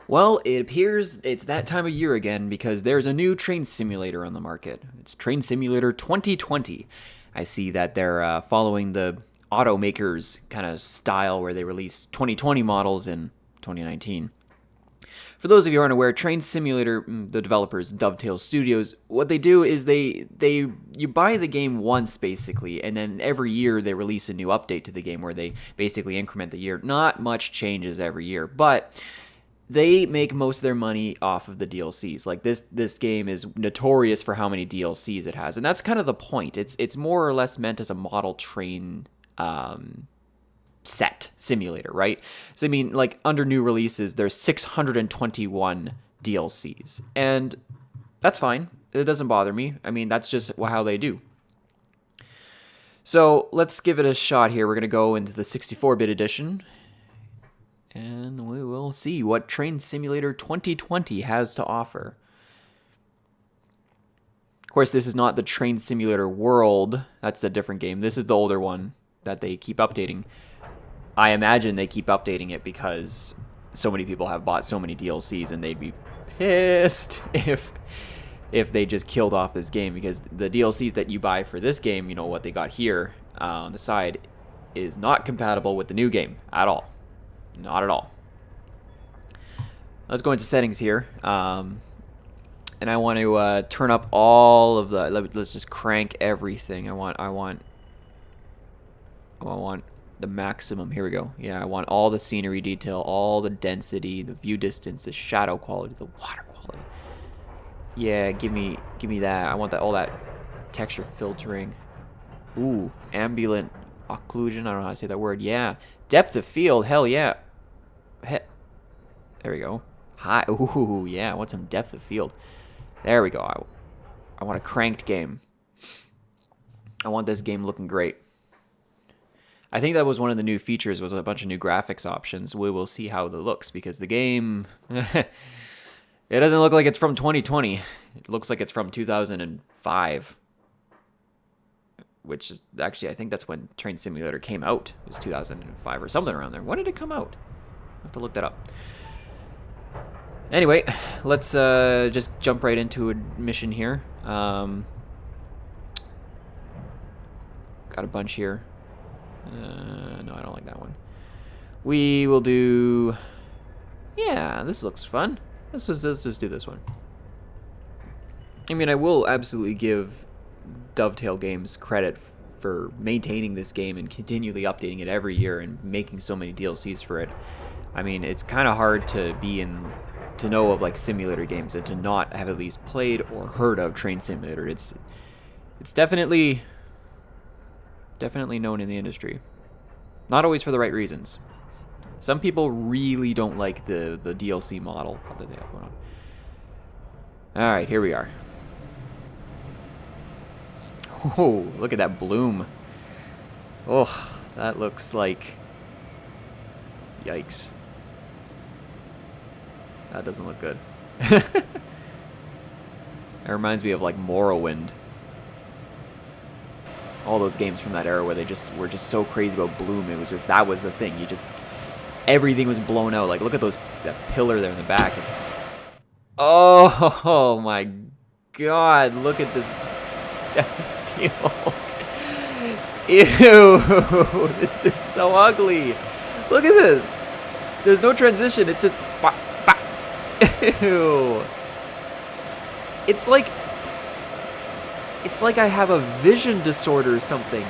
Well, it appears it's that time of year again because there's a new train simulator on the market. It's Train Simulator 2020. I see that they're following the automakers kind of style where they release 2020 models in 2019. For those of you who aren't aware, Train Simulator, the developers, Dovetail Studios, what they do is they you buy the game once basically, and then every year they release a new update to the game where they basically increment the year. Not much changes every year, but they make most of their money off of the DLCs. Like this game is notorious for how many DLCs it has, and that's kind of the point. It's more or less meant as a model train set simulator, right? So I mean, like under new releases, there's 621 DLCs, and that's fine. It doesn't bother me. I mean, that's just how they do. So let's give it a shot here. We're gonna go into the 64-bit edition, and we will see what Train Simulator 2020 has to offer. Of course, this is not the Train Simulator World. That's a different game. This is the older one that they keep updating. I imagine they keep updating it because so many people have bought so many DLCs, and they'd be pissed if they just killed off this game, because the DLCs that you buy for this game, you know, what they got here on the side, is not compatible with the new game at all. Not at all. Let's go into settings here. And I want to turn up all of the... Let's just crank everything. I want the maximum. Here we go. Yeah, I want all the scenery detail, all the density, the view distance, the shadow quality, the water quality. Yeah, give me that. I want all that texture filtering. Ooh, ambient occlusion. I don't know how to say that word. Yeah, depth of field. Hell yeah. There we go. High. Ooh, yeah. I want some depth of field. There we go. I want a cranked game. I want this game looking great. I think that was one of the new features, was a bunch of new graphics options. We will see how it looks, because the game, it doesn't look like it's from 2020. It looks like it's from 2005, which is actually, I think that's when Train Simulator came out. It was 2005 or something around there. When did it come out? I have to look that up. Anyway, let's just jump right into a mission here. Got a bunch here. No, I don't like that one. We will do... Yeah, this looks fun. Let's just do this one. I mean, I will absolutely give Dovetail Games credit for maintaining this game and continually updating it every year and making so many DLCs for it. I mean, it's kind of hard to know of like simulator games and to not have at least played or heard of Train Simulator. It's definitely known in the industry. Not always for the right reasons. Some people really don't like the DLC model that they have going on. Alright, here we are. Oh, look at that bloom. Oh, that looks like... Yikes. That doesn't look good. That reminds me of like Morrowind. All those games from that era where they just were just so crazy about bloom. It was just, that was the thing. Everything was blown out. Like, look at that pillar there in the back. It's, oh my god, look at this depth of field. Ew, this is so ugly. Look at this. There's no transition. It's just, ew. It's like I have a vision disorder or something.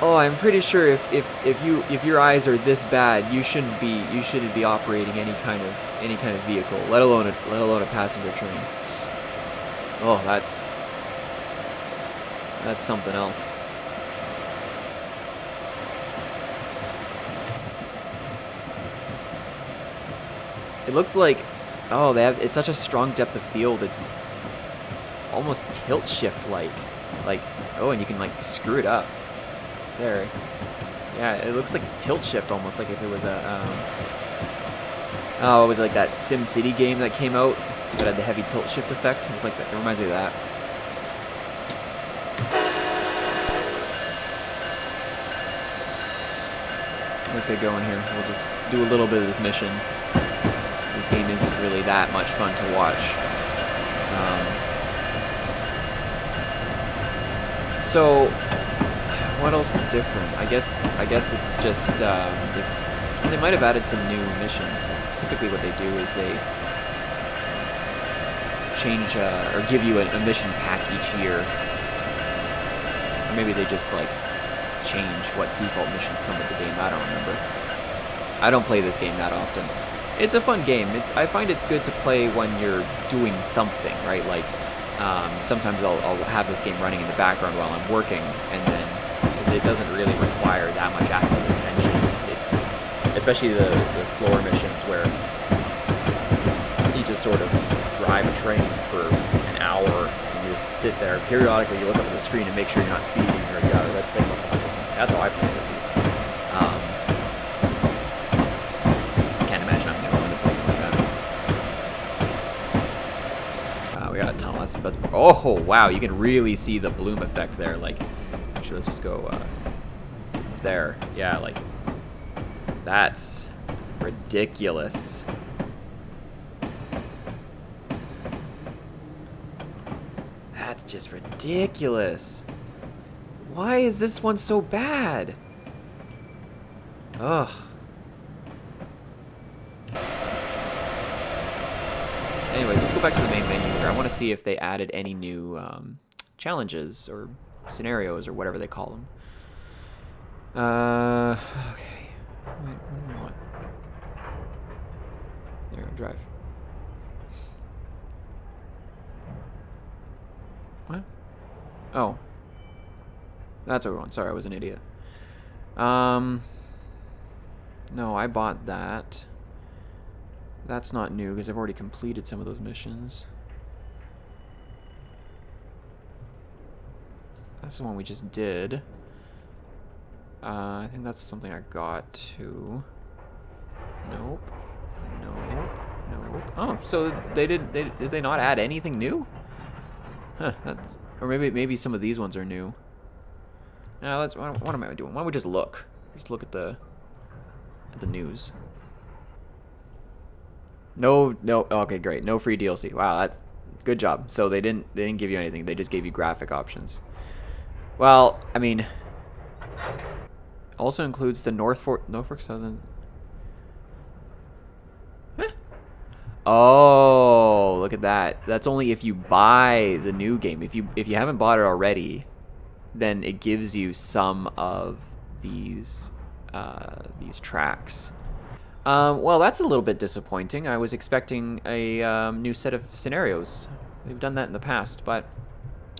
Oh, I'm pretty sure if your eyes are this bad, you shouldn't be operating any kind of vehicle, let alone a passenger train. Oh, that's something else. It looks like, oh, it's such a strong depth of field. It's almost tilt shift like, oh, and you can like screw it up there. Yeah, it looks like tilt shift almost, like if it was a oh, it was like that Sim City game that came out that had the heavy tilt shift effect. It was like that. It reminds me of that. let's get going here. We'll just do a little bit of this mission. This game isn't really that much fun to watch. So, what else is different? I guess it's just they might have added some new missions. It's typically what they do is they change or give you a mission pack each year, or maybe they just like change what default missions come with the game. I don't remember. I don't play this game that often. It's a fun game. I find it's good to play when you're doing something, right? Like sometimes I'll have this game running in the background while I'm working, and then because it doesn't really require that much active attention. It's especially the slower missions where you just sort of drive a train for an hour and you just sit there. Periodically, you look up at the screen and make sure you're not speeding or you got a red signal behind or something. That's how I play it, at least. I can't imagine I'm the only one that plays it like that. We got a tunnel. That's oh wow! You can really see the bloom effect there. Like, actually, let's just go there. Yeah, like that's ridiculous. That's just ridiculous. Why is this one so bad? Ugh. Anyways, let's go back to the main menu here. I want to see if they added any new challenges or scenarios or whatever they call them. Okay. Wait, what do I want? There, drive. What? Oh. That's what we want. Sorry, I was an idiot. No, I bought that. That's not new because I've already completed some of those missions. That's the one we just did. I think that's something I got too. Nope. Nope. Nope. Oh, so did they not add anything new? Huh, that's, or maybe some of these ones are new. Now let's. What am I doing? Why don't we just look? Just look at the news. No. Okay, great. No free DLC. Wow, that's good job. So they didn't give you anything. They just gave you graphic options. Well, I mean, also includes the Norfolk Southern. Huh? Oh, look at that. That's only if you buy the new game. If you haven't bought it already, then it gives you some of these tracks. Well, that's a little bit disappointing. I was expecting a new set of scenarios. They've done that in the past, but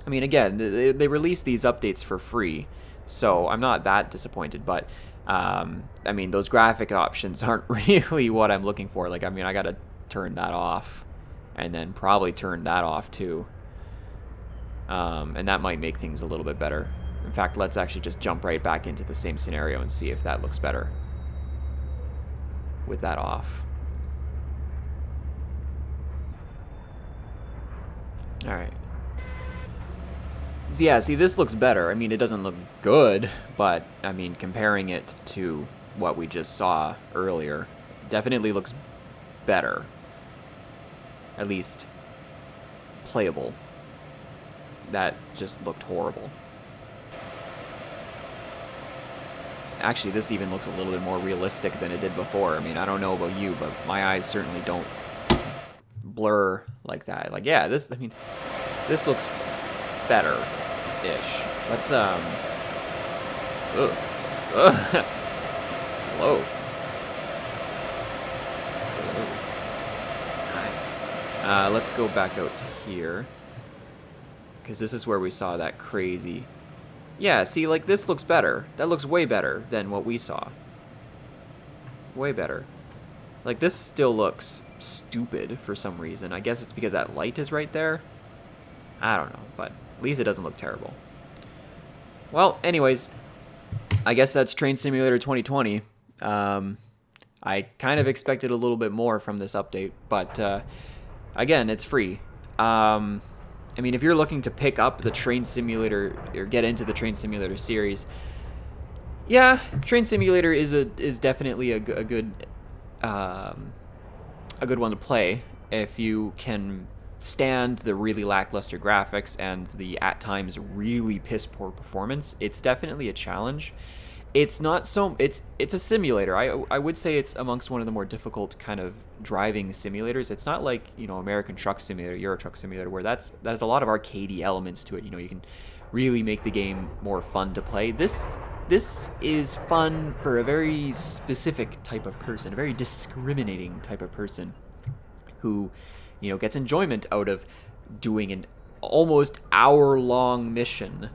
I mean, again, they release these updates for free, so I'm not that disappointed. But I mean, those graphic options aren't really what I'm looking for. Like, I mean, I gotta turn that off, and then probably turn that off too. And that might make things a little bit better. In fact, let's actually just jump right back into the same scenario and see if that looks better with that off. All right. Yeah, see, this looks better. I mean, it doesn't look good, but I mean, comparing it to what we just saw earlier, definitely looks better. At least playable. That just looked horrible. Actually, this even looks a little bit more realistic than it did before. I mean, I don't know about you, but my eyes certainly don't blur like that. Like, yeah, I mean, this looks better-ish. Let's, Hello. Hi. Let's go back out to here. Because this is where we saw that crazy... Yeah, see, like, this looks better. That looks way better than what we saw. Way better. Like, this still looks stupid for some reason. I guess it's because that light is right there. I don't know, but at least it doesn't look terrible. Well, anyways, I guess that's Train Simulator 2020. I kind of expected a little bit more from this update, but again, it's free. I mean, if you're looking to pick up the Train Simulator or get into the Train Simulator series, Yeah, Train Simulator is definitely um, a good one to play if you can stand the really lackluster graphics and the at times really piss poor performance. It's definitely a challenge. It's not so it's a simulator. I would say it's amongst one of the more difficult kind of driving simulators. It's not like, American Truck Simulator, Euro Truck Simulator, where that's a lot of arcadey elements to it. You can really make the game more fun to play. This is fun for a very specific type of person, a very discriminating type of person who, gets enjoyment out of doing an almost hour-long mission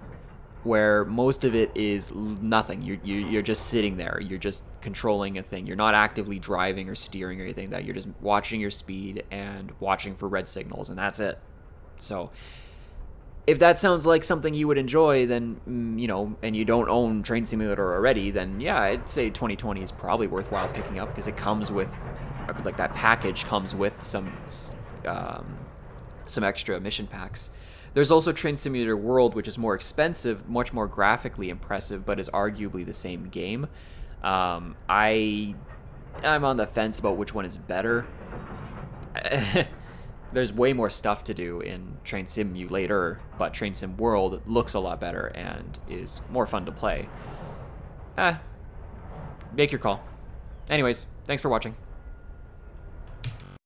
where most of it is nothing. You're just sitting there. You're just controlling a thing. You're not actively driving or steering or anything like that. You're just watching your speed and watching for red signals, and that's it. So if that sounds like something you would enjoy, then, and you don't own Train Simulator already, then yeah, I'd say 2020 is probably worthwhile picking up because it comes with, like, that package comes with some extra mission packs. There's also Train Simulator World, which is more expensive, much more graphically impressive, but is arguably the same game. I'm on the fence about which one is better. There's way more stuff to do in Train Simulator, but Train Sim World looks a lot better and is more fun to play. Make your call. Anyways, thanks for watching.